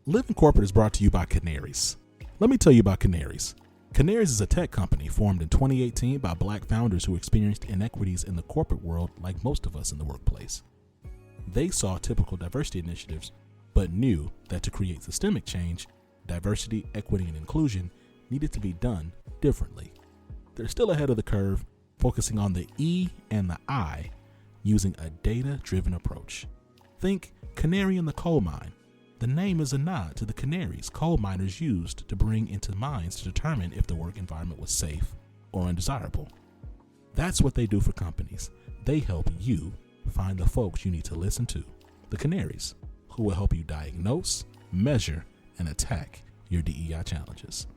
Living Corporate is brought to you by Canaries. Let me tell you about Canaries. Canaries is a tech company formed in 2018 by Black founders who experienced inequities in the corporate world like most of us in the workplace. They saw typical diversity initiatives, but knew that to create systemic change, diversity, equity, and inclusion needed to be done differently. They're still ahead of the curve, focusing on the E and the I using a data-driven approach. Think canary in the coal mine. The name is a nod to the canaries coal miners used to bring into mines to determine if the work environment was safe or undesirable. That's what they do for companies. They help you find the folks you need to listen to, the canaries, who will help you diagnose, measure, and attack your DEI challenges.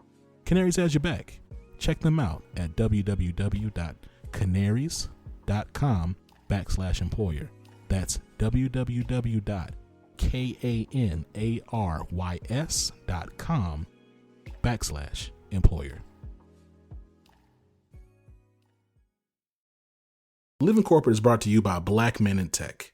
Canaries has your back. Check them out at www.canaries.com/employer. That's www.canaries.com/employer. Living Corporate is brought to you by Black Men in Tech.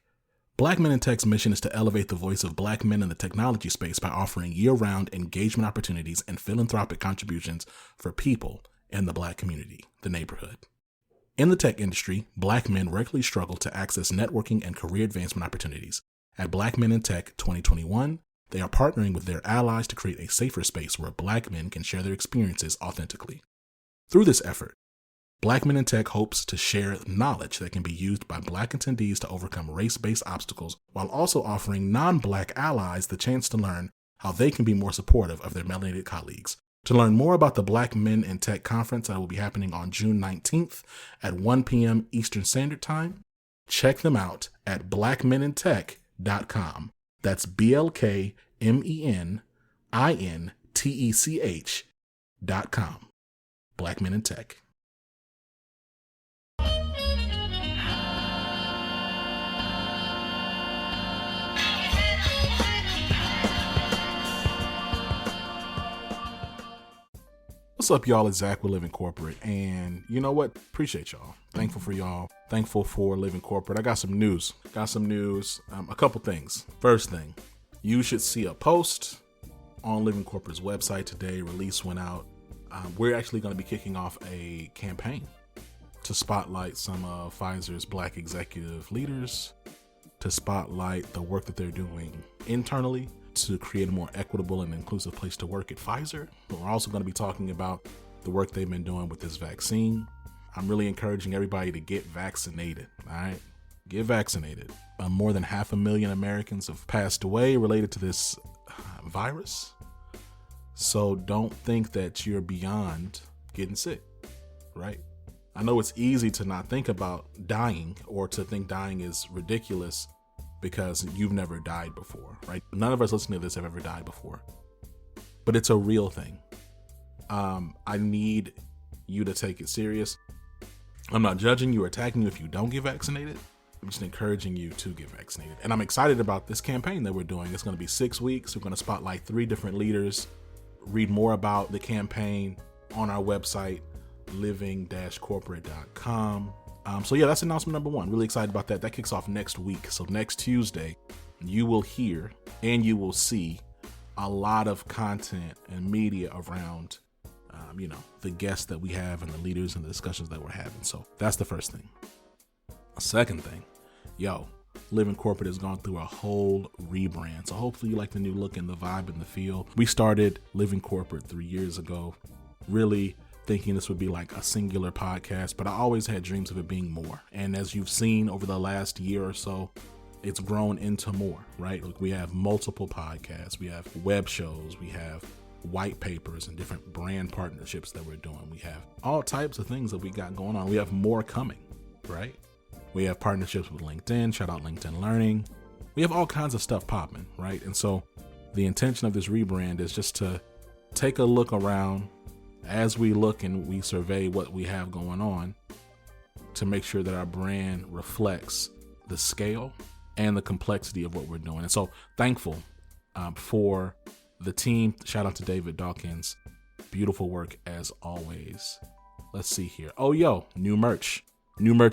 Black Men in Tech's mission is to elevate the voice of Black men in the technology space by offering year-round engagement opportunities and philanthropic contributions for people in the Black community, the neighborhood. In the tech industry, Black men regularly struggle to access networking and career advancement opportunities. At Black Men in Tech 2021, they are partnering with their allies to create a safer space where Black men can share their experiences authentically. Through this effort, Black Men in Tech hopes to share knowledge that can be used by Black attendees to overcome race-based obstacles, while also offering non-Black allies the chance to learn how they can be more supportive of their melanated colleagues. To learn more about the Black Men in Tech conference that will be happening on June 19th at 1 p.m. Eastern Standard Time, check them out at blackmenintech.com. That's BLKMENINTECH.com. Black Men in Tech. What's up, y'all? It's Zach with Living Corporate, and you know what? Appreciate y'all. Thankful for y'all. Thankful for Living Corporate. I got some news. A couple things. First thing, you should see a post on Living Corporate's website today. Release went out. We're actually going to be kicking off a campaign to spotlight some of Pfizer's Black executive leaders, to spotlight the work that they're doing internally to create a more equitable and inclusive place to work at Pfizer. But we're also going to be talking about the work they've been doing with this vaccine. I'm really encouraging everybody to get vaccinated, all right? Get vaccinated. More than 500,000 Americans have passed away related to this virus. So don't think that you're beyond getting sick, right? I know it's easy to not think about dying or to think dying is ridiculous because you've never died before, right? None of us listening to this have ever died before, but it's a real thing. I need you to take it serious. I'm not judging you or attacking you if you don't get vaccinated. I'm just encouraging you to get vaccinated. And I'm excited about this campaign that we're doing. It's going to be 6 weeks. We're going to spotlight 3 different leaders. Read more about the campaign on our website, living-corporate.com. So yeah, that's announcement number 1. Really excited about that. That kicks off next week. So next Tuesday, you will hear and you will see a lot of content and media around, the guests that we have and the leaders and the discussions that we're having. So that's the first thing. Second thing, Living Corporate has gone through a whole rebrand. So hopefully you like the new look and the vibe and the feel. We started Living Corporate 3 years ago, really thinking this would be like a singular podcast, but I always had dreams of it being more. And as you've seen over the last year or so, it's grown into more, right? Like we have multiple podcasts, we have web shows, we have white papers and different brand partnerships that we're doing. We have all types of things that we got going on. We have more coming, right? We have partnerships with LinkedIn, shout out LinkedIn Learning. We have all kinds of stuff popping, right? And so the intention of this rebrand is just to take a look around as we look and we survey what we have going on to make sure that our brand reflects the scale and the complexity of what we're doing. And so thankful for the team. Shout out to David Dawkins. Beautiful work as always. Let's see here. New merch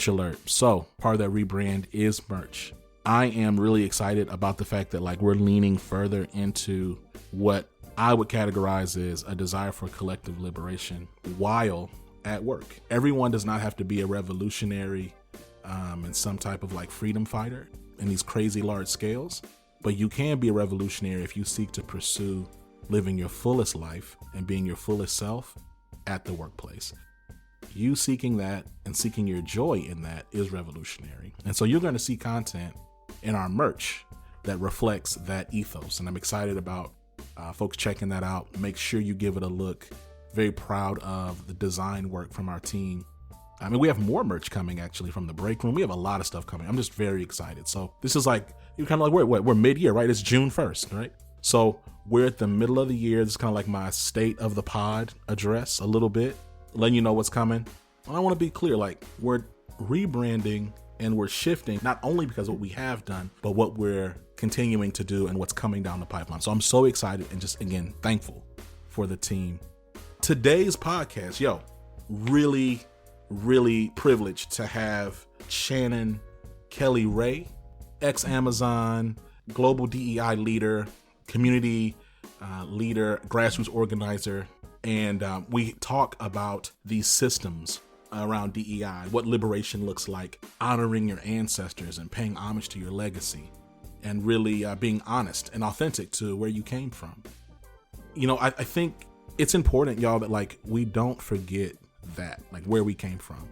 alert. So part of that rebrand is merch. I am really excited about the fact that like we're leaning further into what I would categorize as a desire for collective liberation while at work. Everyone does not have to be a revolutionary and some type of like freedom fighter in these crazy large scales, but you can be a revolutionary if you seek to pursue living your fullest life and being your fullest self at the workplace. You seeking that and seeking your joy in that is revolutionary. And so you're going to see content in our merch that reflects that ethos. And I'm excited about folks checking that out. Make sure you give it a look. Very proud of the design work from our team. I mean, we have more merch coming actually from the break room. We have a lot of stuff coming. I'm just very excited. So this is like, you're kind of like, we're mid-year, right? It's June 1st, right? So we're at the middle of the year. This is kind of like my state of the pod address a little bit, letting you know what's coming. And I want to be clear, like we're rebranding and we're shifting, not only because of what we have done, but what we're continuing to do and what's coming down the pipeline. So I'm so excited and just, again, thankful for the team. Today's podcast, really, really privileged to have Chanin, Kelly-Rae, ex-Amazon, global DEI leader, community leader, grassroots organizer. And we talk about these systems around DEI, what liberation looks like, honoring your ancestors and paying homage to your legacy, and really being honest and authentic to where you came from. I think it's important, y'all, that like we don't forget that, like where we came from.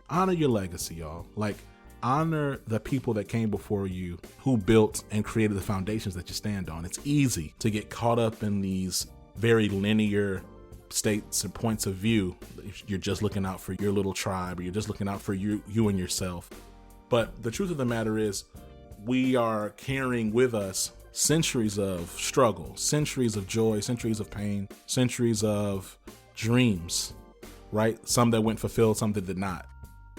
Honor your legacy, y'all. Like honor the people that came before you who built and created the foundations that you stand on. It's easy to get caught up in these very linear states and points of view. If you're just looking out for your little tribe, or you're just looking out for you and yourself. But the truth of the matter is, we are carrying with us centuries of struggle, centuries of joy, centuries of pain, centuries of dreams, right? Some that went fulfilled, some that did not.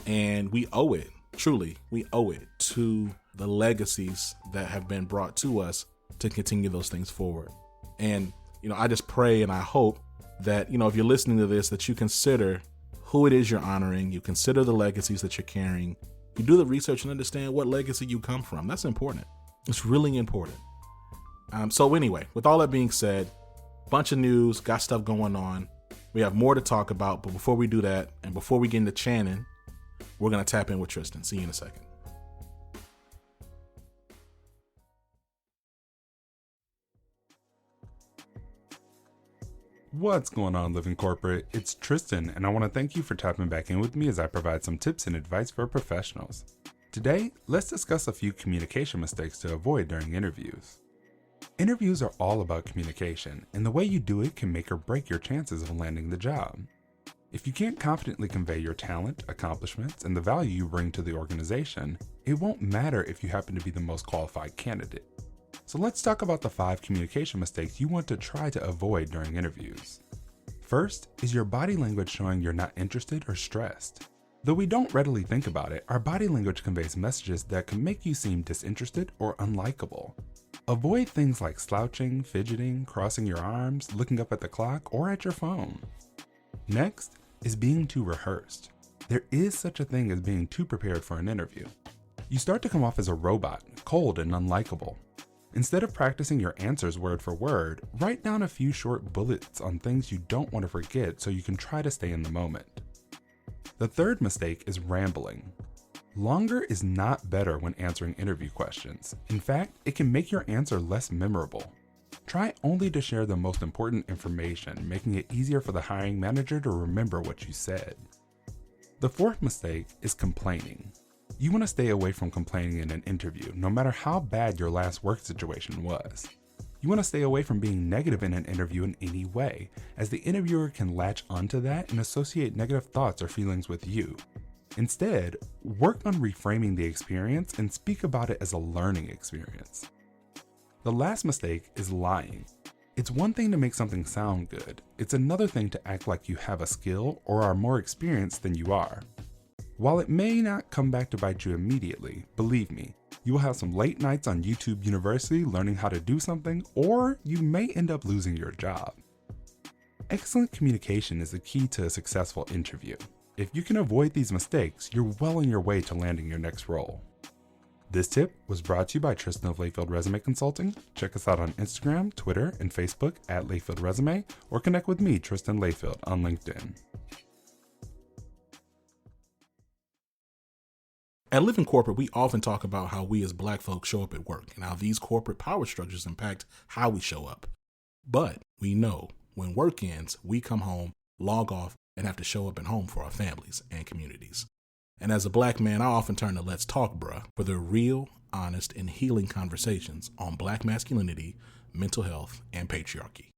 And we owe it, truly, we owe it to the legacies that have been brought to us to continue those things forward. And, I just pray and I hope that, if you're listening to this, that you consider who it is you're honoring, you consider the legacies that you're carrying, you do the research and understand what legacy you come from. That's important. It's really important. So anyway, with all that being said, bunch of news, got stuff going on. We have more to talk about, but before we do that, and before we get into Chanin, we're going to tap in with Tristan. See you in a second. What's going on, Living Corporate? It's Tristan, and I want to thank you for tapping back in with me as I provide some tips and advice for professionals. Today, let's discuss a few communication mistakes to avoid during interviews. Interviews are all about communication, and the way you do it can make or break your chances of landing the job. If you can't confidently convey your talent, accomplishments, and the value you bring to the organization, it won't matter if you happen to be the most qualified candidate. So let's talk about the 5 communication mistakes you want to try to avoid during interviews. First is your body language showing you're not interested or stressed. Though we don't readily think about it, our body language conveys messages that can make you seem disinterested or unlikable. Avoid things like slouching, fidgeting, crossing your arms, looking up at the clock, or at your phone. Next is being too rehearsed. There is such a thing as being too prepared for an interview. You start to come off as a robot, cold and unlikable. Instead of practicing your answers word for word, write down a few short bullets on things you don't want to forget so you can try to stay in the moment. The third mistake is rambling. Longer is not better when answering interview questions. In fact, it can make your answer less memorable. Try only to share the most important information, making it easier for the hiring manager to remember what you said. The fourth mistake is complaining. You want to stay away from complaining in an interview, no matter how bad your last work situation was. You want to stay away from being negative in an interview in any way, as the interviewer can latch onto that and associate negative thoughts or feelings with you. Instead, work on reframing the experience and speak about it as a learning experience. The last mistake is lying. It's one thing to make something sound good. It's another thing to act like you have a skill or are more experienced than you are. While it may not come back to bite you immediately, believe me, you will have some late nights on YouTube University learning how to do something, or you may end up losing your job. Excellent communication is the key to a successful interview. If you can avoid these mistakes, you're well on your way to landing your next role. This tip was brought to you by Tristan of Layfield Resume Consulting. Check us out on Instagram, Twitter, and Facebook at Layfield Resume, or connect with me, Tristan Layfield, on LinkedIn. At Living Corporate, we often talk about how we as Black folks show up at work and how these corporate power structures impact how we show up. But we know when work ends, we come home, log off, and have to show up at home for our families and communities. And as a Black man, I often turn to Let's Talk Bruh for the real, honest, and healing conversations on Black masculinity, mental health, and patriarchy.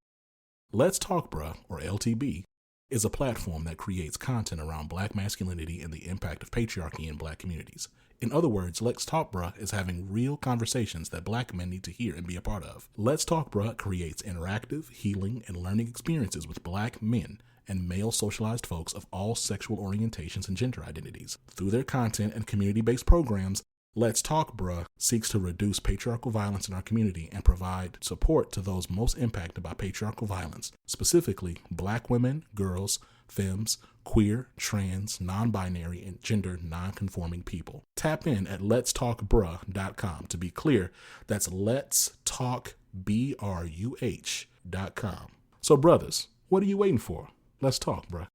Let's Talk Bruh, or LTB, is a platform that creates content around Black masculinity and the impact of patriarchy in Black communities. In other words, Let's Talk Bruh is having real conversations that Black men need to hear and be a part of. Let's Talk Bruh creates interactive, healing, and learning experiences with Black men and male socialized folks of all sexual orientations and gender identities. Through their content and community-based programs, Let's Talk Bruh seeks to reduce patriarchal violence in our community and provide support to those most impacted by patriarchal violence, specifically Black women, girls, femmes, queer, trans, non-binary, and gender non-conforming people. Tap in at letstalkbruh.com. To be clear, that's letstalkbruh.com. So brothers, what are you waiting for? Let's talk, bruh.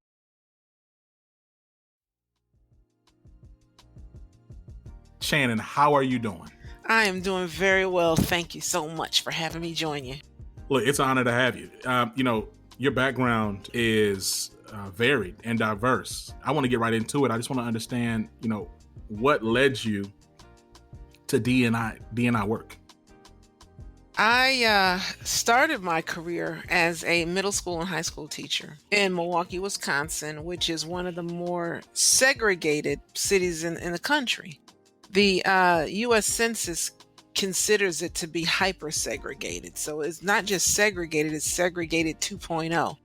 Chanin, how are you doing? I am doing very well. Thank you so much for having me join you. Look, it's an honor to have you. Your background is varied and diverse. I want to get right into it. I just want to understand, what led you to D&I work. I started my career as a middle school and high school teacher in Milwaukee, Wisconsin, which is one of the more segregated cities in the country. The U.S. Census considers it to be hyper-segregated. So it's not just segregated, it's segregated 2.0.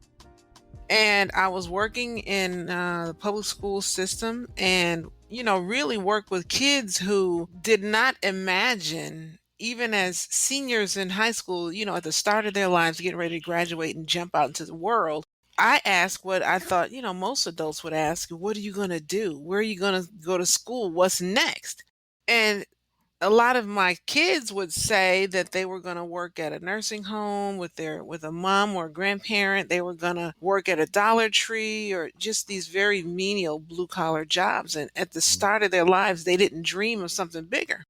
And I was working in the public school system and, really worked with kids who did not imagine, even as seniors in high school, at the start of their lives, getting ready to graduate and jump out into the world. I asked what I thought, most adults would ask, what are you going to do? Where are you going to go to school? What's next? And a lot of my kids would say that they were going to work at a nursing home with a mom or a grandparent. They were going to work at a Dollar Tree or just these very menial blue collar jobs. And at the start of their lives, they didn't dream of something bigger.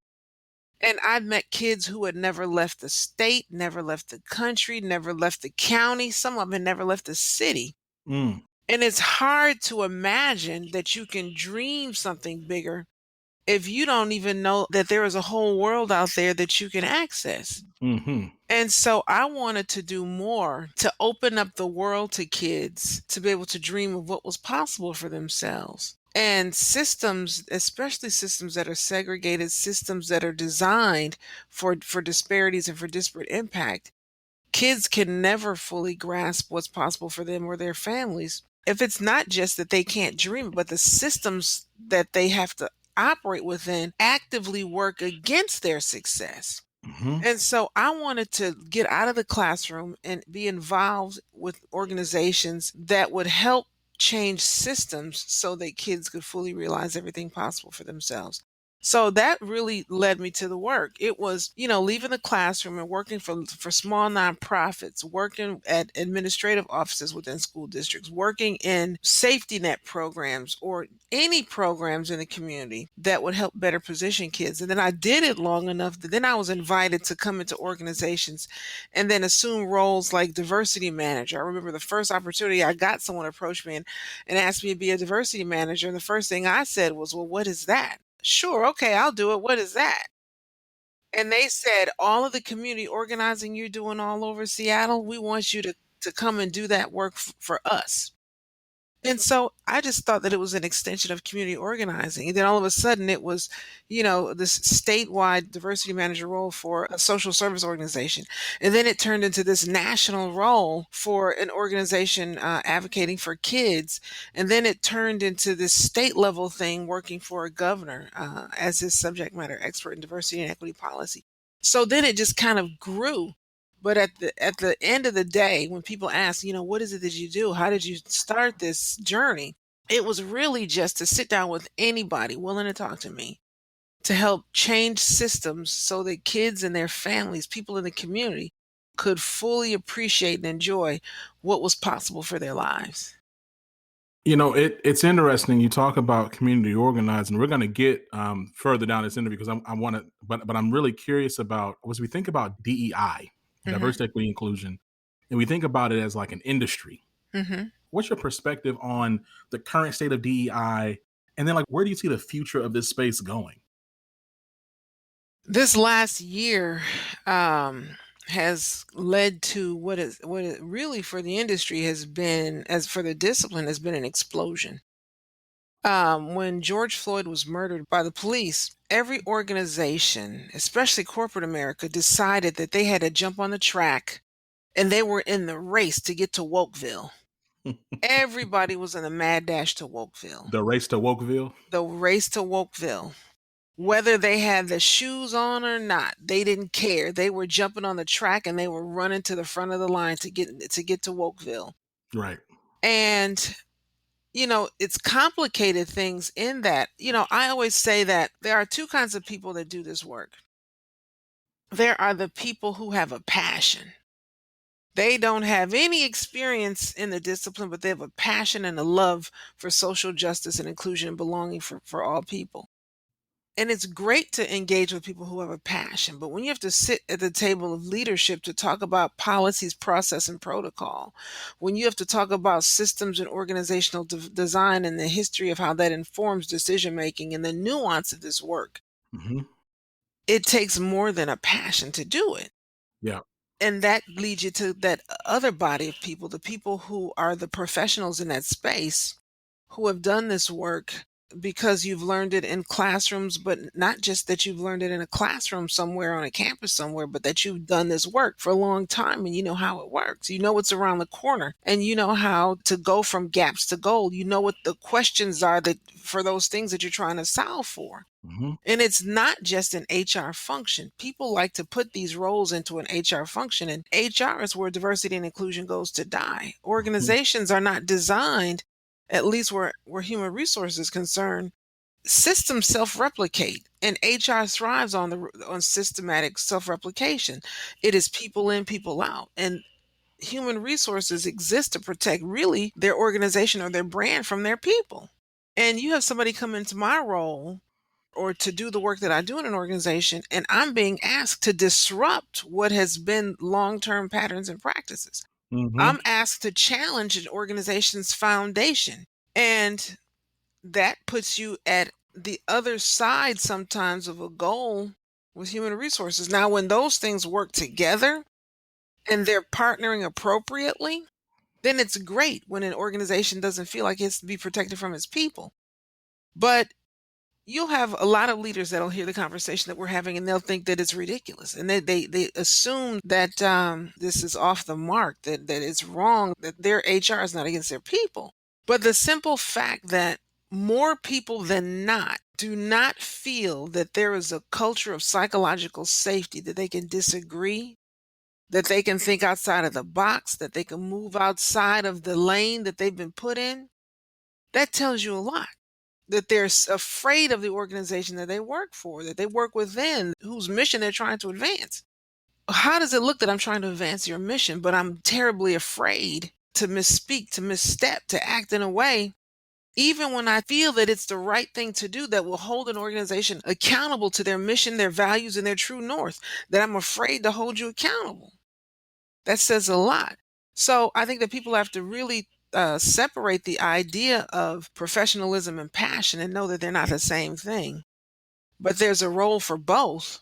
And I've met kids who had never left the state, never left the country, never left the county. Some of them had never left the city. And it's hard to imagine that you can dream something bigger if you don't even know that there is a whole world out there that you can access. Mm-hmm. And so I wanted to do more to open up the world to kids to be able to dream of what was possible for themselves. And systems, especially systems that are segregated, systems that are designed for disparities and for disparate impact, kids can never fully grasp what's possible for them or their families if it's not just that they can't dream, but the systems that they have to operate within actively work against their success. Mm-hmm. And so I wanted to get out of the classroom and be involved with organizations that would help change systems so that kids could fully realize everything possible for themselves. So that really led me to the work. It was, leaving the classroom and working for small nonprofits, working at administrative offices within school districts, working in safety net programs or any programs in the community that would help better position kids. And then I did it long enough that then I was invited to come into organizations and then assume roles like diversity manager. I remember the first opportunity I got, someone approached me and asked me to be a diversity manager. And the first thing I said was, well, what is that? Sure, okay, I'll do it. What is that? And they said, all of the community organizing you're doing all over Seattle, we want you to come and do that work for us. And so I just thought that it was an extension of community organizing. And then all of a sudden it was, this statewide diversity manager role for a social service organization. And then it turned into this national role for an organization advocating for kids. And then it turned into this state level thing working for a governor as his subject matter expert in diversity and equity policy. So then it just kind of grew. But at the end of the day, when people ask, what is it that you do? How did you start this journey? It was really just to sit down with anybody willing to talk to me to help change systems so that kids and their families, people in the community, could fully appreciate and enjoy what was possible for their lives. It's interesting. You talk about community organizing. We're going to get further down this interview because I want to, but I'm really curious about as we think about DEI, Mhm. diversity, equity, inclusion, and we think about it as like an industry. Mhm. What's your perspective on the current state of DEI, and then like where do you see the future of this space going? This last year has led to what it really for the industry has been, as for the discipline, has been an explosion. When George Floyd was murdered by the police, every organization, especially corporate America, decided that they had to jump on the track and they were in the race to get to Wokeville. Everybody was in a mad dash to Wokeville, The race to Wokeville, the race to Wokeville. Whether they had the shoes on or not, they didn't care. They were jumping on the track and they were running to the front of the line to get to Wokeville. right? And it's complicated things in that. I always say that there are two kinds of people that do this work. There are the people who have a passion. They don't have any experience in the discipline, but they have a passion and a love for social justice and inclusion and belonging for all people. And it's great to engage with people who have a passion, but when you have to sit at the table of leadership to talk about policies, process, and protocol, when you have to talk about systems and organizational design and the history of how that informs decision making and the nuance of this work, Hmm. it takes more than a passion to do it. Yeah. And that leads you to that other body of people, the people who are the professionals in that space who have done this work because you've learned it in classrooms, but not just that you've learned it in a classroom somewhere on a campus somewhere, but that you've done this work for a long time and you know how it works. You know what's around the corner and you know how to go from gaps to gold. You know what the questions are that for those things that you're trying to solve for. Hmm. And it's not just an HR function. People like to put these roles into an HR function, and HR is where diversity and inclusion goes to die. Hmm. Organizations are not designed, at least where human resources is concerned. Systems self-replicate, and HR thrives on systematic self-replication. It is people in, people out, and human resources exist to protect really their organization or their brand from their people. And you have somebody come into my role or to do the work that I do in an organization, and I'm being asked to disrupt what has been long-term patterns and practices. Hmm. I'm asked to challenge an organization's foundation. And that puts you at the other side sometimes of a goal with human resources. Now, when those things work together and they're partnering appropriately, then it's great when an organization doesn't feel like it has to be protected from its people. But you'll have a lot of leaders that'll hear the conversation that we're having and they'll think that it's ridiculous. And they assume that this is off the mark, that it's wrong, that their HR is not against their people. But the simple fact that more people than not do not feel that there is a culture of psychological safety, that they can disagree, that they can think outside of the box, that they can move outside of the lane that they've been put in, that tells you a lot. That they're afraid of the organization that they work for, that they work within, whose mission they're trying to advance. How does it look that I'm trying to advance your mission, but I'm terribly afraid to misspeak, to misstep, to act in a way, even when I feel that it's the right thing to do that will hold an organization accountable to their mission, their values, and their true north, that I'm afraid to hold you accountable? That says a lot. So I think that people have to really separate the idea of professionalism and passion and know that they're not the same thing. But there's a role for both.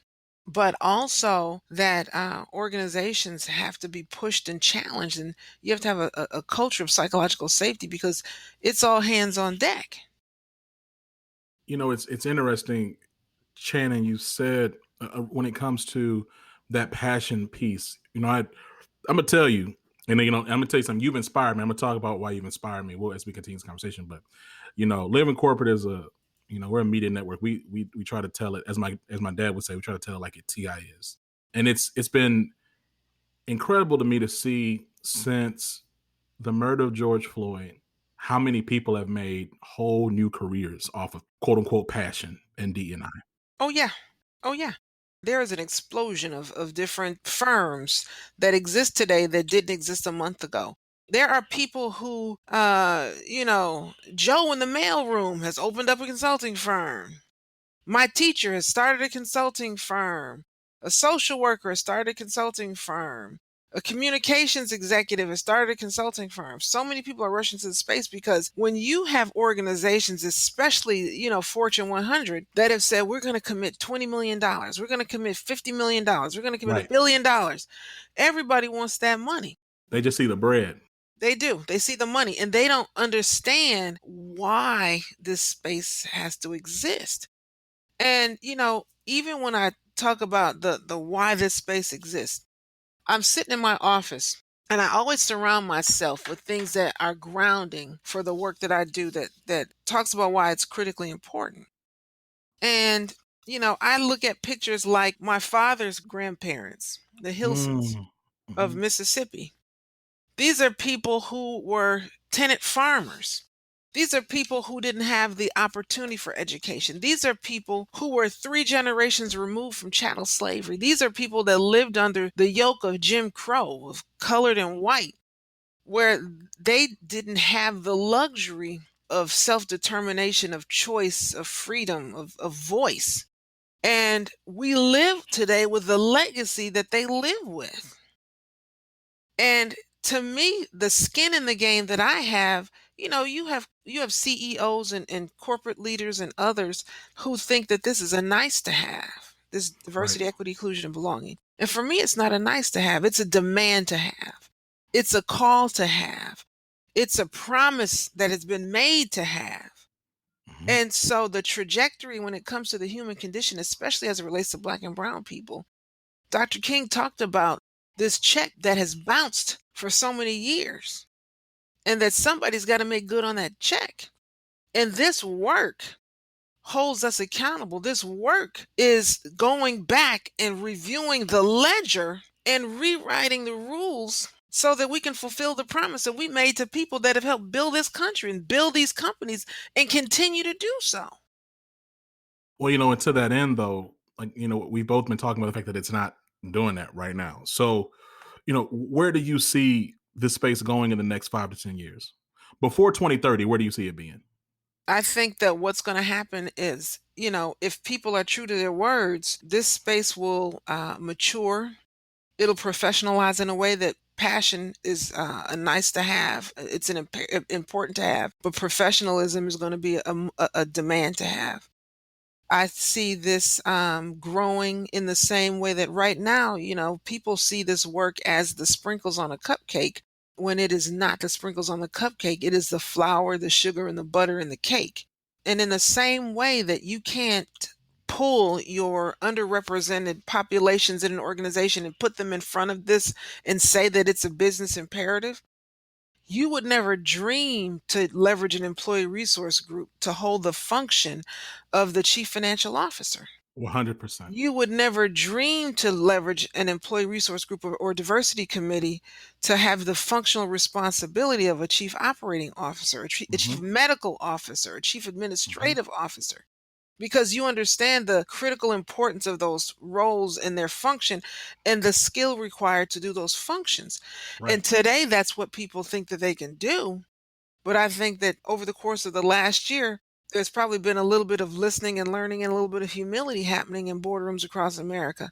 But also that organizations have to be pushed and challenged, and you have to have a culture of psychological safety because it's all hands on deck. It's interesting, Chanin. You said when it comes to that passion piece, I'm gonna tell you, and then, I'm gonna tell you something. You've inspired me. I'm gonna talk about why you've inspired me. Well, as we continue this conversation, but living corporate is we're a media network. We try to tell it as my dad would say. We try to tell it like it ti is, and it's been incredible to me to see since the murder of George Floyd how many people have made whole new careers off of quote unquote passion and D&I. Oh, yeah. Oh, yeah. There is an explosion of different firms that exist today that didn't exist a month ago. There are people who, Joe in the mailroom has opened up a consulting firm. My teacher has started a consulting firm. A social worker has started a consulting firm. A communications executive has started a consulting firm. So many people are rushing to the space because when you have organizations, especially, Fortune 100, that have said, we're going to commit $20 million, we're going to commit $50 million, we're going to commit Right. $1 billion, everybody wants that money. They just see the bread. They do. They see the money and they don't understand why this space has to exist. And, even when I talk about the why this space exists, I'm sitting in my office and I always surround myself with things that are grounding for the work that I do that talks about why it's critically important. And, I look at pictures like my father's grandparents, the Hilsons Mm. of Mhm. Mississippi. These are people who were tenant farmers. These are people who didn't have the opportunity for education. These are people who were 3 generations removed from chattel slavery. These are people that lived under the yoke of Jim Crow, of colored and white, where they didn't have the luxury of self determination, of choice, of freedom, of voice. And we live today with the legacy that they live with. And to me, the skin in the game that I have, you have CEOs and corporate leaders and others who think that this is a nice to have, this Right. diversity, equity, inclusion, and belonging. And for me, it's not a nice to have, it's a demand to have. It's a call to have. It's a promise that has been made to have. Mhm. And so the trajectory when it comes to the human condition, especially as it relates to Black and brown people, Dr. King talked about this check that has bounced for so many years and that somebody's got to make good on that check. And this work holds us accountable. This work is going back and reviewing the ledger and rewriting the rules so that we can fulfill the promise that we made to people that have helped build this country and build these companies and continue to do so. Well, and to that end, though, like, we've both been talking about the fact that it's not doing that right now. So, where do you see this space going in the next 5 to 10 years? Before 2030, where do you see it being? I think that what's going to happen is, if people are true to their words, this space will mature. It'll professionalize in a way that passion is a nice to have. It's important to have, but professionalism is going to be a demand to have. I see this growing in the same way that right now, people see this work as the sprinkles on a cupcake when it is not the sprinkles on the cupcake. It is the flour, the sugar, and the butter in the cake. And in the same way that you can't pull your underrepresented populations in an organization and put them in front of this and say that it's a business imperative, you would never dream to leverage an employee resource group to hold the function of the chief financial officer. 100%. You would never dream to leverage an employee resource group or diversity committee to have the functional responsibility of a chief operating officer, a chief Hmm. medical officer, a chief Hmm. administrative officer, because you understand the critical importance of those roles and their function and the skill required to do those functions. Right. And today, that's what people think that they can do. But I think that over the course of the last year, there's probably been a little bit of listening and learning and a little bit of humility happening in boardrooms across America.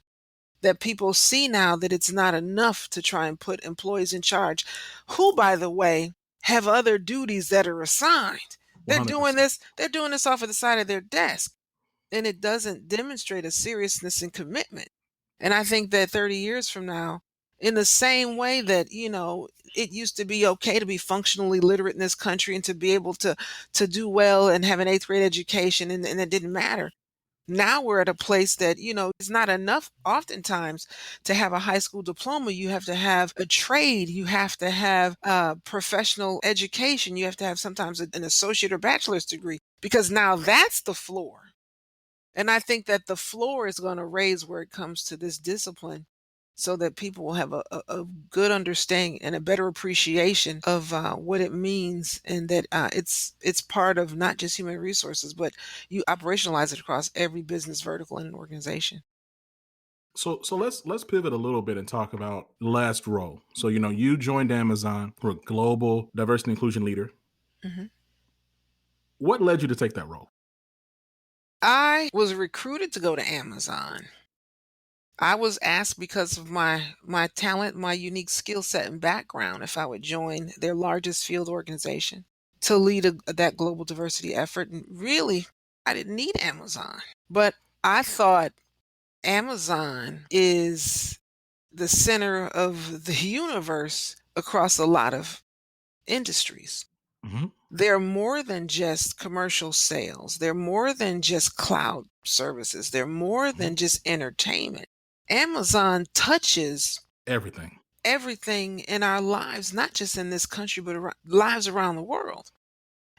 That people see now that it's not enough to try and put employees in charge, who, by the way, have other duties that are assigned. They're doing 100%. this, they're doing this off of the side of their desk, and it doesn't demonstrate a seriousness and commitment. And I think that 30 years from now, in the same way that, it used to be okay to be functionally literate in this country and to be able to do well and have an eighth grade education and it didn't matter. Now we're at a place that, it's not enough oftentimes to have a high school diploma. You have to have a trade. You have to have professional education. You have to have sometimes an associate or bachelor's degree because now that's the floor. And I think that the floor is going to raise where it comes to this discipline so that people will have a good understanding and a better appreciation of what it means, and that it's part of not just human resources, but you operationalize it across every business vertical in an organization. So let's pivot a little bit and talk about last role. So you joined Amazon for a global diversity and inclusion leader. hmm What led you to take that role? I was recruited to go to Amazon. I was asked because of my talent, my unique skill set and background, if I would join their largest field organization to lead that global diversity effort. And really, I didn't need Amazon, but I thought Amazon is the center of the universe across a lot of industries. Hmm. They're more than just commercial sales. They're more than just cloud services. They're more Hmm. than just entertainment. Amazon touches Everything. everything in our lives, not just in this country, but lives around the world.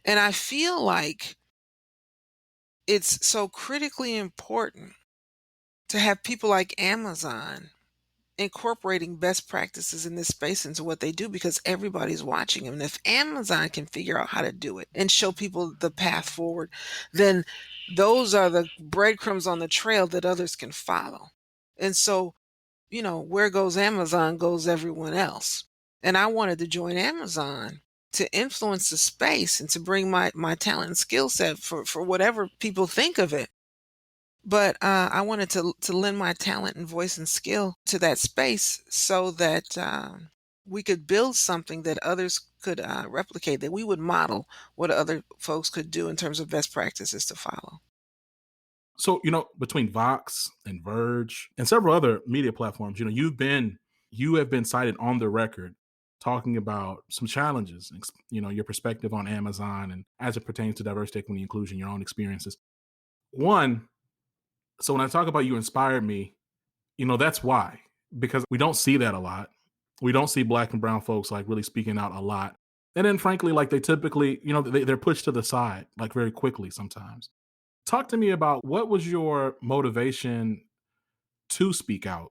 And I feel like it's so critically important to have people like Amazon incorporating best practices in this space into what they do, because everybody's watching them. And if Amazon can figure out how to do it and show people the path forward, then those are the breadcrumbs on the trail that others can follow. And so, where goes Amazon goes everyone else. And I wanted to join Amazon to influence the space and to bring my talent and skill set for whatever people think of it. But I wanted to lend my talent and voice and skill to that space so that we could build something that others could replicate, that we would model what other folks could do in terms of best practices to follow. So between Vox and Verge and several other media platforms, you have been cited on the record talking about some challenges. Your perspective on Amazon and as it pertains to diversity, equity, inclusion, your own experiences. One, so when I talk about you inspired me, that's why, because we don't see that a lot. We don't see Black and brown folks like really speaking out a lot. And then frankly, like they typically, they're pushed to the side like very quickly sometimes. Talk to me about what was your motivation to speak out?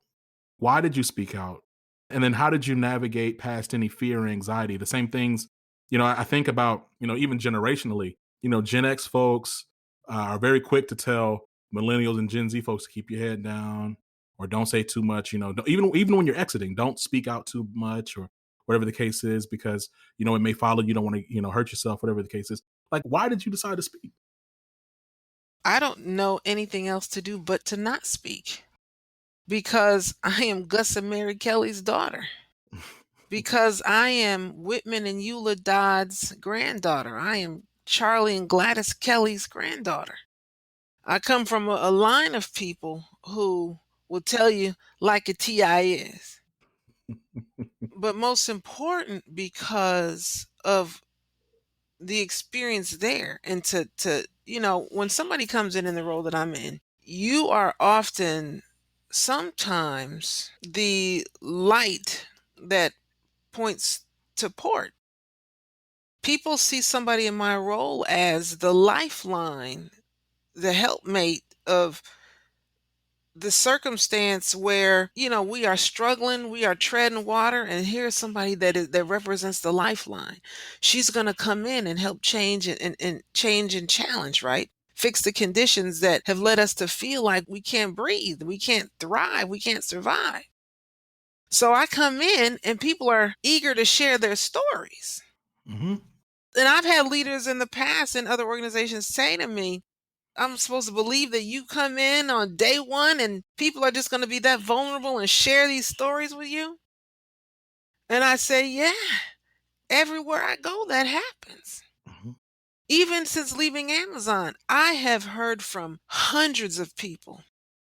Why did you speak out? And then how did you navigate past any fear or anxiety? The same things, I think about, even generationally, Gen X folks are very quick to tell millennials and Gen Z folks to keep your head down or don't say too much, even when you're exiting, don't speak out too much or whatever the case is, because, it may follow, you don't want to, hurt yourself, whatever the case is. Like, why did you decide to speak? I don't know anything else to do but to not speak, because I am Gus and Mary Kelly's daughter, because I am Whitman and Eula Dodd's granddaughter. I am Charlie and Gladys Kelly's granddaughter. I come from a line of people who will tell you like a TI is. But most important, because of the experience there, and when somebody comes in the role that I'm in, you are often sometimes the light that points to port. People see somebody in my role as the lifeline, the helpmate of the circumstance where we are struggling, we are treading water, and here's somebody that represents the lifeline. She's going to come in and help change and change and challenge, right, fix the conditions that have led us to feel like we can't breathe, we can't thrive, we can't survive. So I come in and people are eager to share their stories. Hmm. And I've had leaders in the past in other organizations say to me, I'm supposed to believe that you come in on day one and people are just going to be that vulnerable and share these stories with you? And I say, yeah, everywhere I go, that happens. Hmm. Even since leaving Amazon, I have heard from hundreds of people.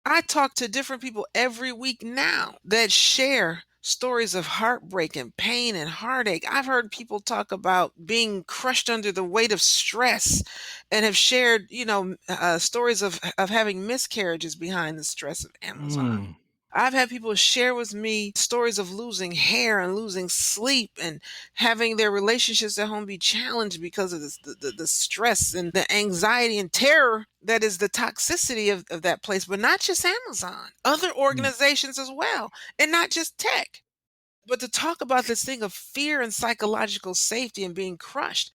I talk to different people every week now that share stories of heartbreak and pain and heartache. I've heard people talk about being crushed under the weight of stress and have shared, stories of having miscarriages behind the stress of Amazon. Mm. I've had people share with me stories of losing hair and losing sleep and having their relationships at home be challenged because of the stress and the anxiety and terror that is the toxicity of that place. But not just Amazon, other Mm, organizations as well, and not just tech. But to talk about this thing of fear and psychological safety and being crushed.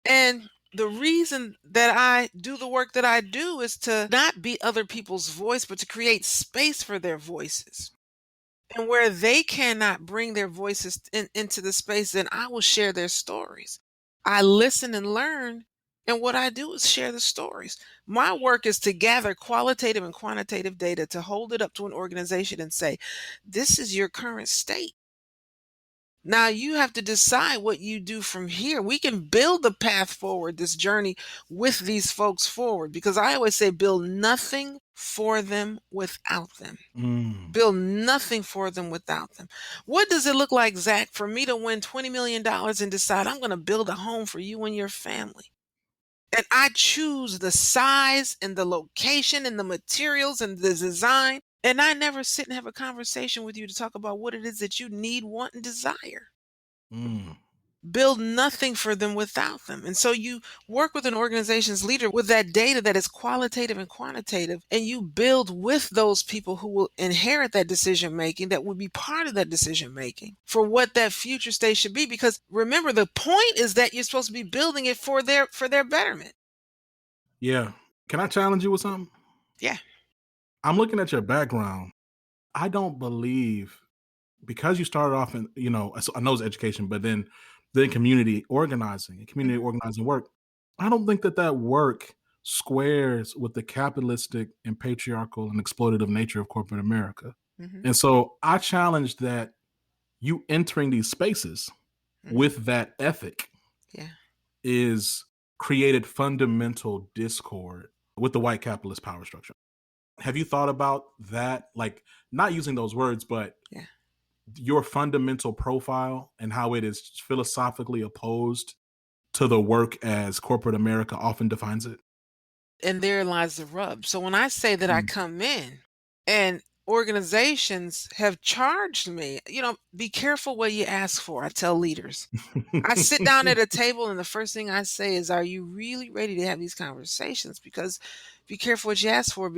And the reason that I do the work that I do is to not be other people's voice, but to create space for their voices. And where they cannot bring their voices into the space, then I will share their stories. I listen and learn, and what I do is share the stories. My work is to gather qualitative and quantitative data to hold it up to an organization and say, this is your current state. Now you have to decide what you do from here. We can build the path forward, this journey with these folks forward, because I always say build nothing for them without them. mm, Build nothing for them without them. What does it look like, Zach, for me to win $20 million and decide I'm going to build a home for you and your family? And I choose the size and the location and the materials and the design. And I never sit and have a conversation with you to talk about what it is that you need, want, and desire. mm. Build nothing for them without them. And so you work with an organization's leader with that data that is qualitative and quantitative, and you build with those people who will inherit that decision making, that will be part of that decision making for what that future state should be. Because remember, the point is that you're supposed to be building it for their betterment. Yeah. Can I challenge you with something? Yeah. I'm looking at your background. I don't believe because you started off in, I know it's education, but then community organizing and community organizing work. I don't think that that work squares with the capitalistic and patriarchal and exploitative nature of corporate America. Mm-hmm. And so I challenge that you entering these spaces Mm-hmm. with that ethic Yeah. is created fundamental discord with the white capitalist power structure. Have you thought about that? Like, not using those words, but Yeah. your fundamental profile and how it is philosophically opposed to the work as corporate America often defines it? And there lies the rub. So when I say that I Mm. come in and organizations have charged me, be careful what you ask for. I tell leaders. I sit down at a table and the first thing I say is, are you really ready to have these conversations? Because be careful what you ask for.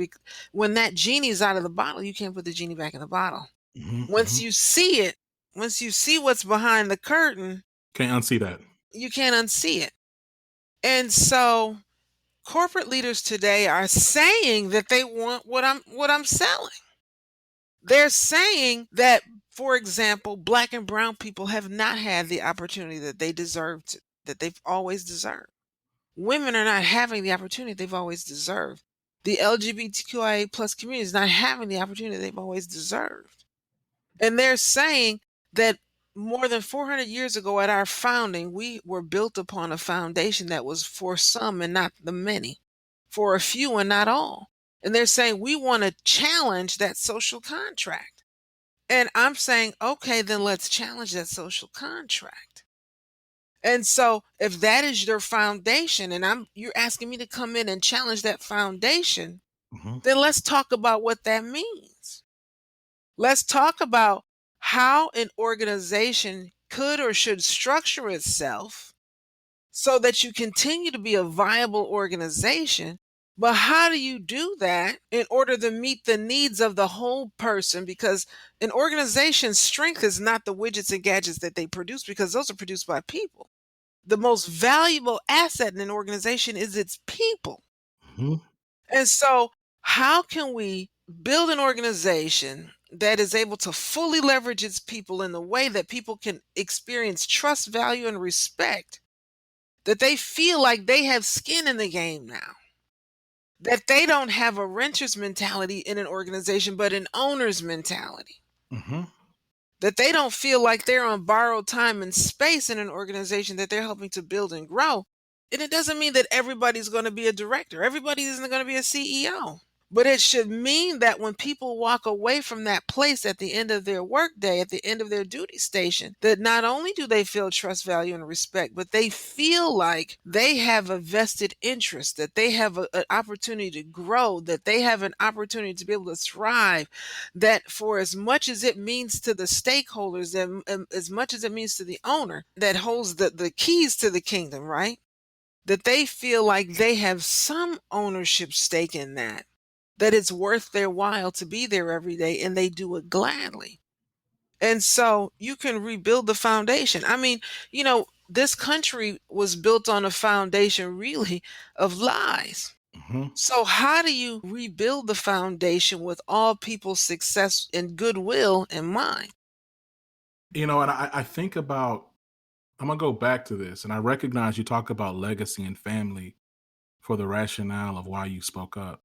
When that genie's out of the bottle, you can't put the genie back in the bottle. Mhm, Once mhm. you see it, once you see what's behind the curtain, Can't unsee that. you can't unsee it. And so corporate leaders today are saying that they want what I'm selling. They're saying that, for example, black and brown people have not had the opportunity that they deserved, that they've always deserved. Women are not having the opportunity they've always deserved. The LGBTQIA plus community is not having the opportunity they've always deserved. And they're saying that more than 400 years ago at our founding, we were built upon a foundation that was for some and not the many, for a few and not all. And they're saying we want to challenge that social contract. And I'm saying, okay, then let's challenge that social contract. And so if that is your foundation and you're asking me to come in and challenge that foundation, Mhm, then let's talk about what that means. Let's talk about how an organization could or should structure itself so that you continue to be a viable organization. But how do you do that in order to meet the needs of the whole person? Because an organization's strength is not the widgets and gadgets that they produce, because those are produced by people. The most valuable asset in an organization is its people. mhm, And so, how can we build an organization that is able to fully leverage its people in the way that people can experience trust, value, and respect, that they feel like they have skin in the game now, that they don't have a renter's mentality in an organization, but an owner's mentality, mhm. that they don't feel like they're on borrowed time and space in an organization that they're helping to build and grow. And it doesn't mean that everybody's going to be a director. Everybody isn't going to be a CEO. But it should mean that when people walk away from that place at the end of their workday, at the end of their duty station, that not only do they feel trust, value, and respect, but they feel like they have a vested interest, that they have an opportunity to grow, that they have an opportunity to be able to thrive, that for as much as it means to the stakeholders, and as much as it means to the owner that holds the keys to the kingdom, right? That they feel like they have some ownership stake in that it's worth their while to be there every day, and they do it gladly. And so you can rebuild the foundation. I mean, this country was built on a foundation really of lies. Hmm. So how do you rebuild the foundation with all people's success and goodwill in mind? And I think about, I'm going to go back to this, and I recognize you talk about legacy and family for the rationale of why you spoke up.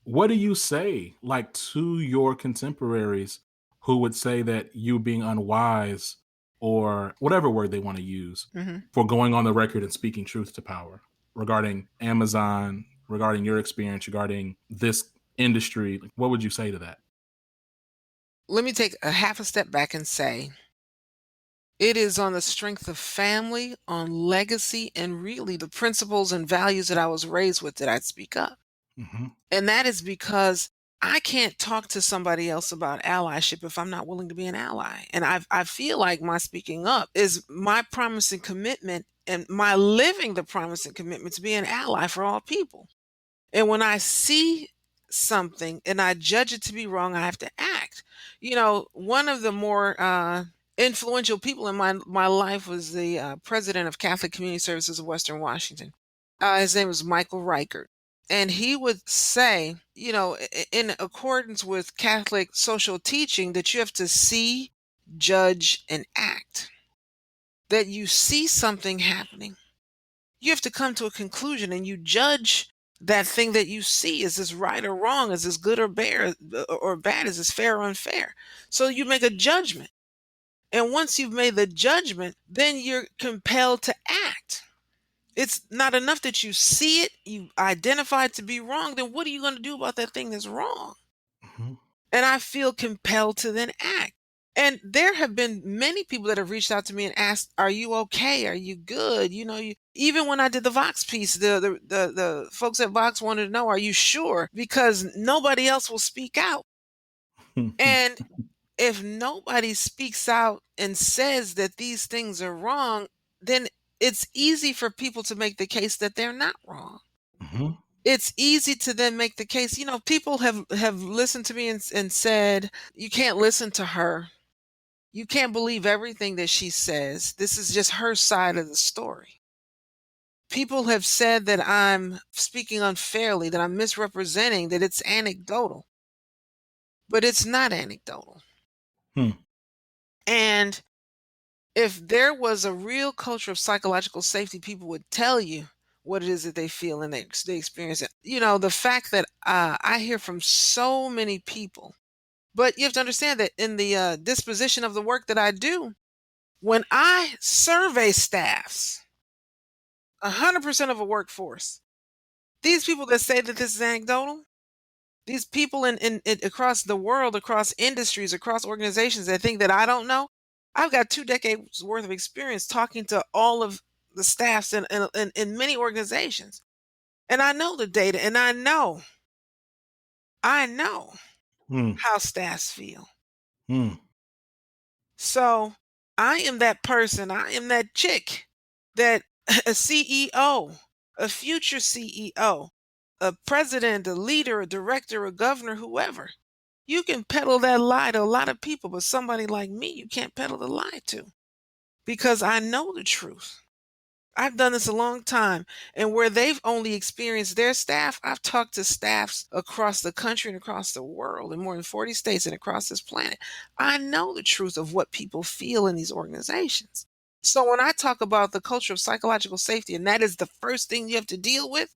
What do you say, like, to your contemporaries who would say that you being unwise, or whatever word they want to use, Mhm. for going on the record and speaking truth to power regarding Amazon, regarding your experience, regarding this industry? Like, what would you say to that? Let me take a half a step back and say it is on the strength of family, on legacy, and really the principles and values that I was raised with that I speak up. Hmm. And that is because I can't talk to somebody else about allyship if I'm not willing to be an ally. And I feel like my speaking up is my promise and commitment, and my living the promise and commitment to be an ally for all people. And when I see something and I judge it to be wrong, I have to act. One of the more influential people in my life was the president of Catholic Community Services of Western Washington. His name was Michael Reichert. And he would say, in accordance with Catholic social teaching, that you have to see, judge, and act. That you see something happening, you have to come to a conclusion and you judge that thing that you see. Is this right or wrong? Is this good or bad or bad? Is this fair or unfair? So you make a judgment. And once you've made the judgment, then you're compelled to act. It's not enough that you see it, you identify it to be wrong. Then what are you going to do about that thing that's wrong? Hmm. And I feel compelled to then act. And there have been many people that have reached out to me and asked, "Are you okay? Are you good?" Even when I did the Vox piece, the folks at Vox wanted to know, "Are you sure?" Because nobody else will speak out. And if nobody speaks out and says that these things are wrong, then it's easy for people to make the case that they're not wrong. Hmm. It's easy to then make the case. People have listened to me and said, "You can't listen to her. You can't believe everything that she says. This is just her side of the story." People have said that I'm speaking unfairly, that I'm misrepresenting, that it's anecdotal, but it's not anecdotal. Hmm. And if there was a real culture of psychological safety, people would tell you what it is that they feel and they experience it. The fact that I hear from so many people, but you have to understand that in the disposition of the work that I do, when I survey staffs, 100% of a workforce, these people that say that this is anecdotal, these people in across the world, across industries, across organizations that think that I don't know, I've got 2 decades worth of experience talking to all of the staffs in many organizations. And I know the data, and I know Hmm. how staffs feel. Hmm. So I am that person, I am that chick that a CEO, a future CEO, a president, a leader, a director, a governor, whoever. You can peddle that lie to a lot of people, but somebody like me, you can't peddle the lie to because I know the truth. I've done this a long time. And where they've only experienced their staff, I've talked to staffs across the country and across the world in more than 40 states and across this planet. I know the truth of what people feel in these organizations. So when I talk about the culture of psychological safety, and that is the first thing you have to deal with,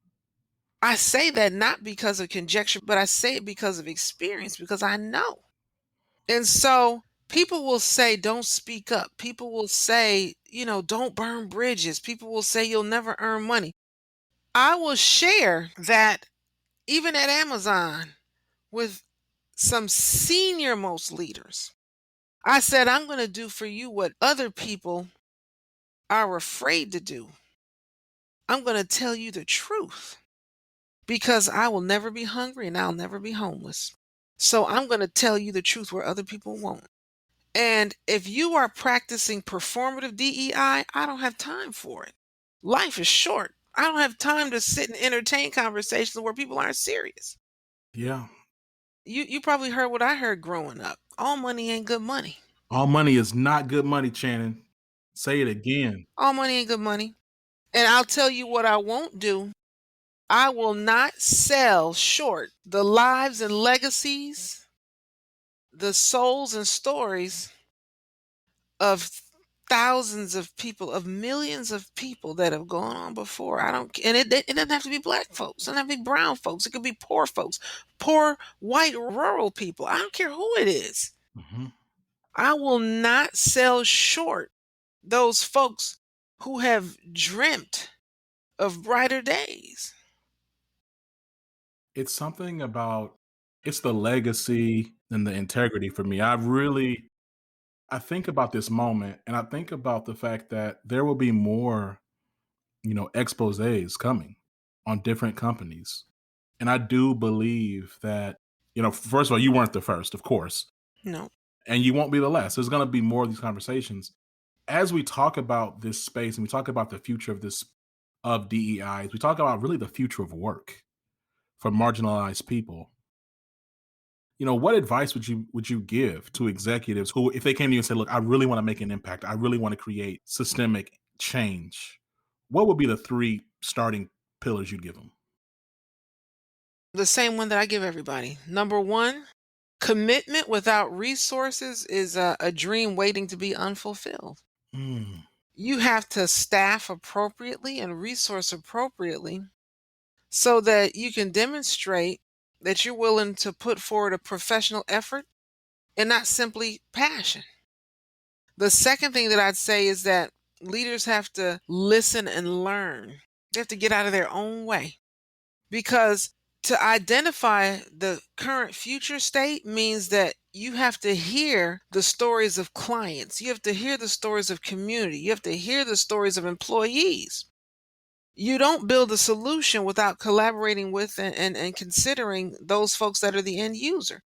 I say that not because of conjecture, but I say it because of experience, because I know. And so people will say, "Don't speak up." People will say, "Don't burn bridges." People will say, "You'll never earn money." I will share that even at Amazon, with some senior most leaders. I said, I'm going to do for you what other people are afraid to do. I'm going to tell you the truth because I will never be hungry and I'll never be homeless. So I'm going to tell you the truth where other people won't. And if you are practicing performative DEI, I don't have time for it. Life is short. I don't have time to sit and entertain conversations where people aren't serious. Yeah. You probably heard what I heard growing up. All money ain't good money. All money is not good money, Chanin. Say it again. All money ain't good money. And I'll tell you what I won't do. I will not sell short the lives and legacies, the souls and stories of thousands of people, of millions of people that have gone on before. And it doesn't have to be black folks. It doesn't have to be brown folks. It could be poor folks, poor white rural people. I don't care who it is. Mm-hmm. I will not sell short those folks who have dreamt of brighter days. It's something about it's the legacy and the integrity for me. I think about this moment and I think about the fact that there will be more, exposés coming on different companies. And I do believe that, first of all, you weren't the first, of course, No. and you won't be the last. There's going to be more of these conversations as we talk about this space and we talk about the future of DEIs. We talk about really the future of work for marginalized people. What advice would you give to executives who, if they came to you and said, "Look, I really want to make an impact. I really want to create systemic change." What would be the 3 starting pillars you'd give them? The same one that I give everybody. Number 1, commitment without resources is a dream waiting to be unfulfilled. Mm, You have to staff appropriately and resource appropriately so that you can demonstrate that you're willing to put forward a professional effort and not simply passion. The second thing that I'd say is that leaders have to listen and learn. They have to get out of their own way because to identify the current future state means that you have to hear the stories of clients. You have to hear the stories of community. You have to hear the stories of employees. You don't build a solution without collaborating with and considering those folks that are the end user.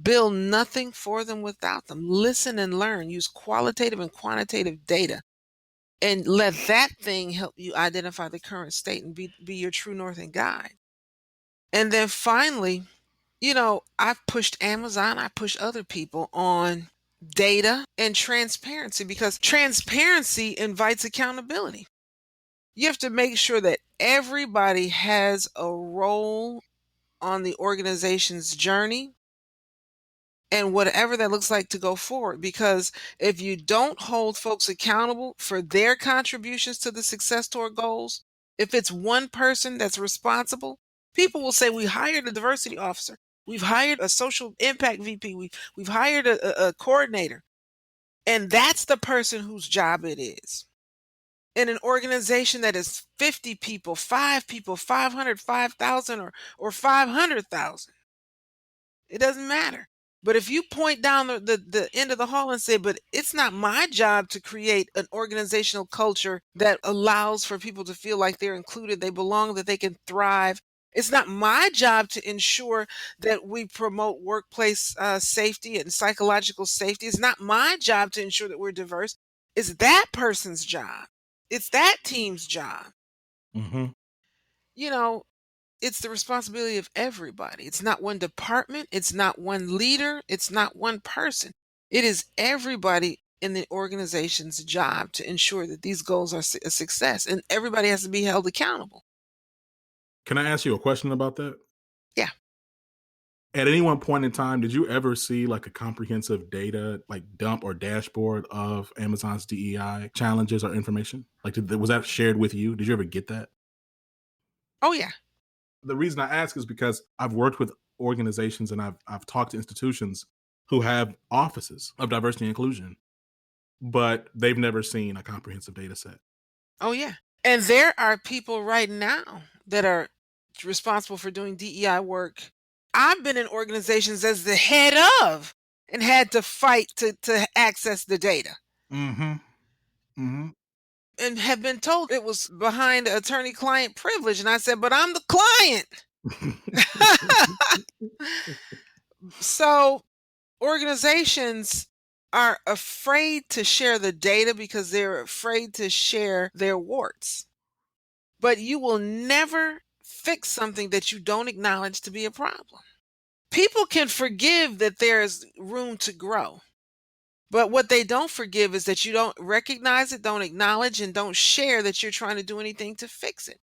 Build nothing for them without them. Listen and learn. Use qualitative and quantitative data. And let that thing help you identify the current state and be your true north and guide. And then finally, I've pushed Amazon, I push other people on data and transparency because transparency invites accountability. You have to make sure that everybody has a role on the organization's journey and whatever that looks like to go forward. Because if you don't hold folks accountable for their contributions to the success toward goals, if it's one person that's responsible, people will say, we hired a diversity officer. We've hired a social impact VP. We've hired a coordinator. And that's the person whose job it is. In an organization that is 50 people, 5 people, 500, 5,000, or 500,000, it doesn't matter. But if you point down the end of the hall and say, but it's not my job to create an organizational culture that allows for people to feel like they're included, they belong, that they can thrive. It's not my job to ensure that we promote workplace safety and psychological safety. It's not my job to ensure that we're diverse. It's that person's job. It's that team's job. mm-hmm. It's the responsibility of everybody. It's not one department. It's not one leader. It's not one person. It is everybody in the organization's job to ensure that these goals are a success, and everybody has to be held accountable. Can I ask you a question about that? Yeah. At any one point in time, did you ever see like a comprehensive data like dump or dashboard of Amazon's DEI challenges or information? Like, was that shared with you? Did you ever get that? Oh, yeah. The reason I ask is because I've worked with organizations and I've talked to institutions who have offices of diversity and inclusion, but they've never seen a comprehensive data set. Oh, yeah. And there are people right now that are responsible for doing DEI work I've been in organizations as the head of and had to fight to access the data Mm-hmm. Mm-hmm. and have been told it was behind attorney-client privilege. And I said, but I'm the client. So organizations are afraid to share the data because they're afraid to share their warts. But you will never fix something that you don't acknowledge to be a problem. People can forgive that there's room to grow. But what they don't forgive is that you don't recognize it, don't acknowledge, and don't share that you're trying to do anything to fix it.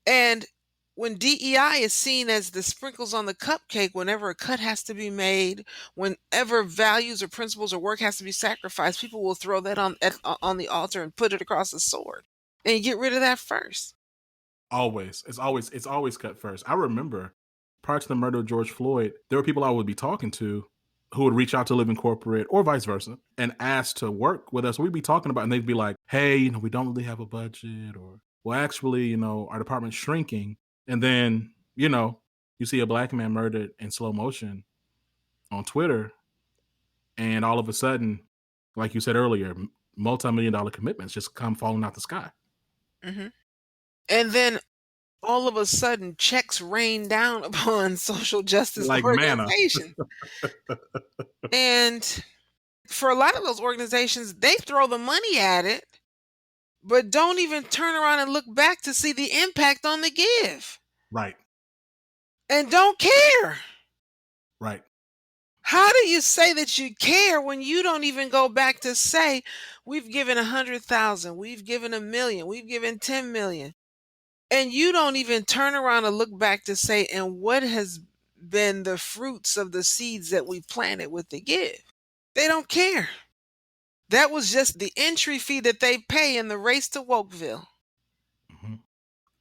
And when DEI is seen as the sprinkles on the cupcake, whenever a cut has to be made, whenever values or principles or work has to be sacrificed, people will throw that on the altar and put it across the sword. And you get rid of that first. Always. It's always cut first. I remember prior to the murder of George Floyd, there were people I would be talking to who would reach out to Living Corporate or vice versa and ask to work with us. We'd be talking about, and they'd be like, hey, we don't really have a budget, or, well, actually, our department's shrinking. And then, you see a black man murdered in slow motion on Twitter, and all of a sudden, like you said earlier, multi-million-dollar commitments just come falling out the sky. Mm-hmm. And then all of a sudden, checks rain down upon social justice like organizations. And for a lot of those organizations, they throw the money at it, but don't even turn around and look back to see the impact on the give. Right. And don't care. Right. How do you say that you care when you don't even go back to say, we've given 100,000, we've given 1 million, we've given 10 million. And you don't even turn around and look back to say, and what has been the fruits of the seeds that we planted with the give? They don't care. That was just the entry fee that they pay in the race to Wokeville. Mm-hmm.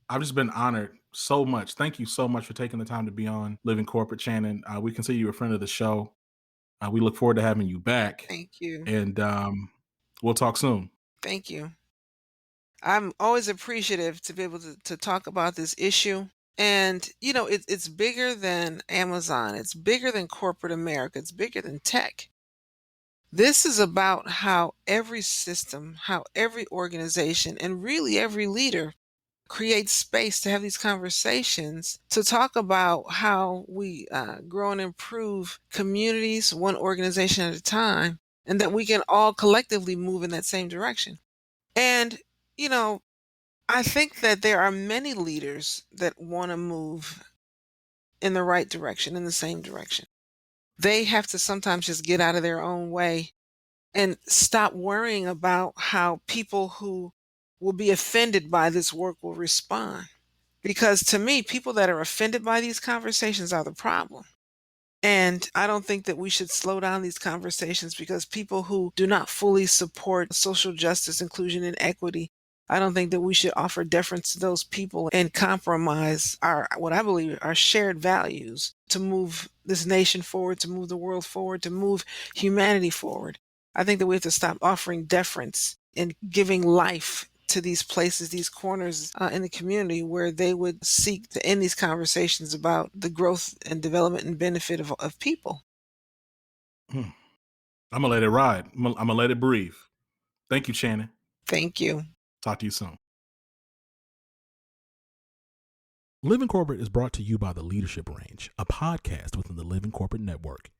I've just been honored so much. Thank you so much for taking the time to be on Living Corporate, Chanin. We consider you a friend of the show. We look forward to having you back. Thank you. And we'll talk soon. Thank you. I'm always appreciative to be able to talk about this issue. And, it's bigger than Amazon. It's bigger than corporate America. It's bigger than tech. This is about how every system, how every organization, and really every leader creates space to have these conversations, to talk about how we grow and improve communities, one organization at a time, and that we can all collectively move in that same direction. And, I think that there are many leaders that want to move in the right direction, in the same direction. They have to sometimes just get out of their own way and stop worrying about how people who will be offended by this work will respond. Because to me, people that are offended by these conversations are the problem. And I don't think that we should slow down these conversations, because people who do not fully support social justice, inclusion, and equity, I don't think that we should offer deference to those people and compromise what I believe are shared values to move this nation forward, to move the world forward, to move humanity forward. I think that we have to stop offering deference and giving life to these places, these corners in the community where they would seek to end these conversations about the growth and development and benefit of people. I'm going to let it ride. I'm going to let it breathe. Thank you, Chanin. Thank you. Talk to you soon. Living Corporate is brought to you by The Leadership Range, a podcast within the Living Corporate Network.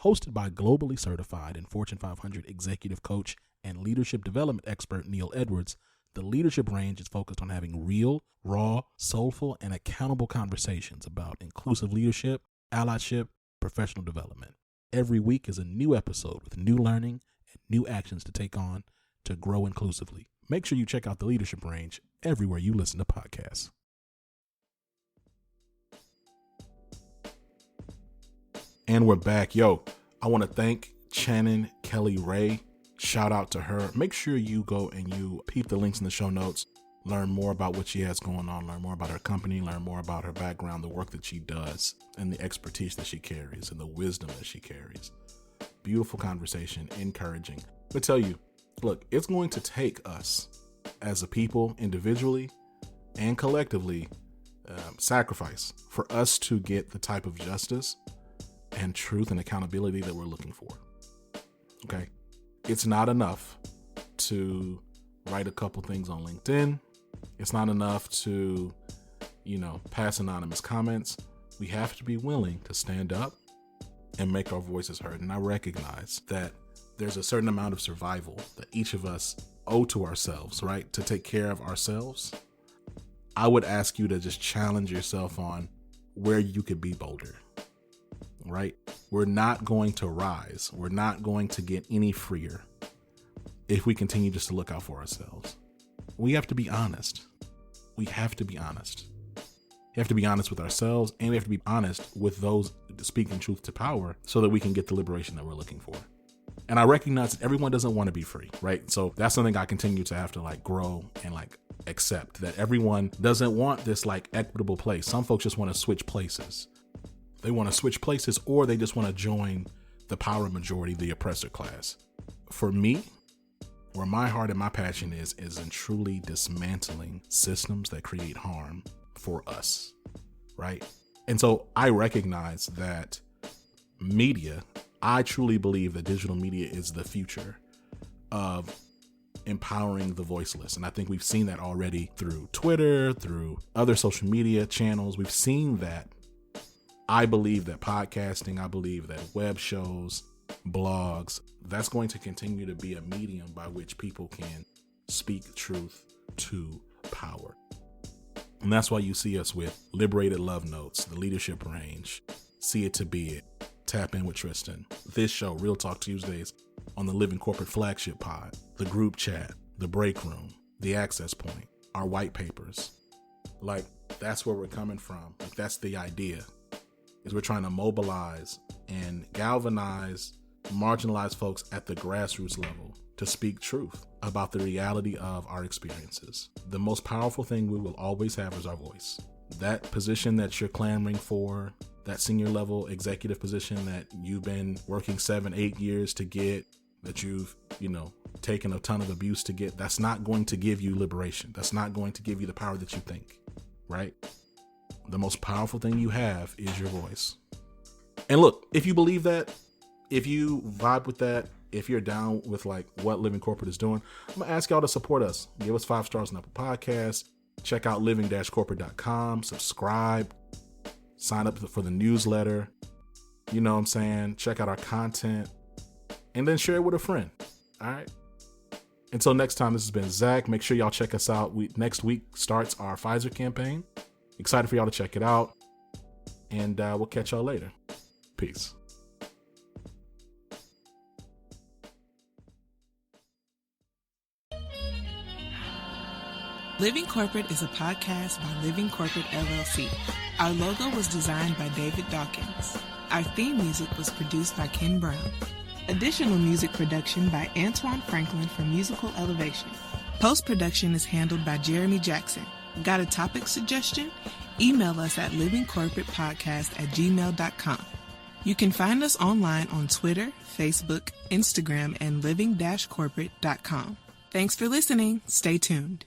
Hosted by globally certified and Fortune 500 executive coach and leadership development expert Neil Edwards, The Leadership Range is focused on having real, raw, soulful, and accountable conversations about inclusive leadership, allyship, professional development. Every week is a new episode with new learning and new actions to take on to grow inclusively. Make sure you check out The Leadership Range everywhere you listen to podcasts. And we're back. I want to thank Chanin Kelly-Rae. Shout out to her. Make sure you go and you peep the links in the show notes, learn more about what she has going on, learn more about her company, learn more about her background, the work that she does, and the expertise that she carries, and the wisdom that she carries. Beautiful conversation, encouraging. But tell you, look, it's going to take us as a people, individually and collectively, sacrifice for us to get the type of justice and truth and accountability that we're looking for. Okay. It's not enough to write a couple things on LinkedIn. It's not enough to, pass anonymous comments. We have to be willing to stand up and make our voices heard. And I recognize that there's a certain amount of survival that each of us owe to ourselves, right? To take care of ourselves. I would ask you to just challenge yourself on where you could be bolder, right? We're not going to rise. We're not going to get any freer if we continue just to look out for ourselves. We have to be honest. We have to be honest. We have to be honest with ourselves, and we have to be honest with those speaking truth to power so that we can get the liberation that we're looking for. And I recognize that everyone doesn't want to be free, right? So that's something I continue to have to grow and accept, that everyone doesn't want this equitable place. Some folks just want to switch places. They want to switch places, or they just want to join the power majority, the oppressor class. For me, where my heart and my passion is in truly dismantling systems that create harm for us, right? And so I recognize that I truly believe that digital media is the future of empowering the voiceless. And I think we've seen that already through Twitter, through other social media channels. We've seen that. I believe that podcasting, I believe that web shows, blogs, that's going to continue to be a medium by which people can speak truth to power. And that's why you see us with Liberated Love Notes, the Leadership Range, See It to Be It, Tap In with Tristan, this show, Real Talk Tuesdays, on the Living Corporate Flagship Pod, the group chat, the break room, the access point, our white papers. That's where we're coming from. That's the idea, is we're trying to mobilize and galvanize marginalized folks at the grassroots level to speak truth about the reality of our experiences. The most powerful thing we will always have is our voice. That position that you're clamoring for, that senior level executive position that you've been working 7-8 years to get, that you've, taken a ton of abuse to get, that's not going to give you liberation. That's not going to give you the power that you think, right? The most powerful thing you have is your voice. And look, if you believe that, if you vibe with that, if you're down with what Living Corporate is doing, I'm going to ask y'all to support us. Give us 5 stars on Apple Podcasts. Check out living-corporate.com. Subscribe. Sign up for the newsletter. You know what I'm saying? Check out our content. And then share it with a friend. All right? Until next time, this has been Zach. Make sure y'all check us out. Next week starts our Pfizer campaign. Excited for y'all to check it out. And we'll catch y'all later. Peace. Living Corporate is a podcast by Living Corporate LLC. Our logo was designed by David Dawkins. Our theme music was produced by Ken Brown. Additional music production by Antoine Franklin from Musical Elevation. Post-production is handled by Jeremy Jackson. Got a topic suggestion? Email us at livingcorporatepodcast@gmail.com. You can find us online on Twitter, Facebook, Instagram, and living-corporate.com. Thanks for listening. Stay tuned.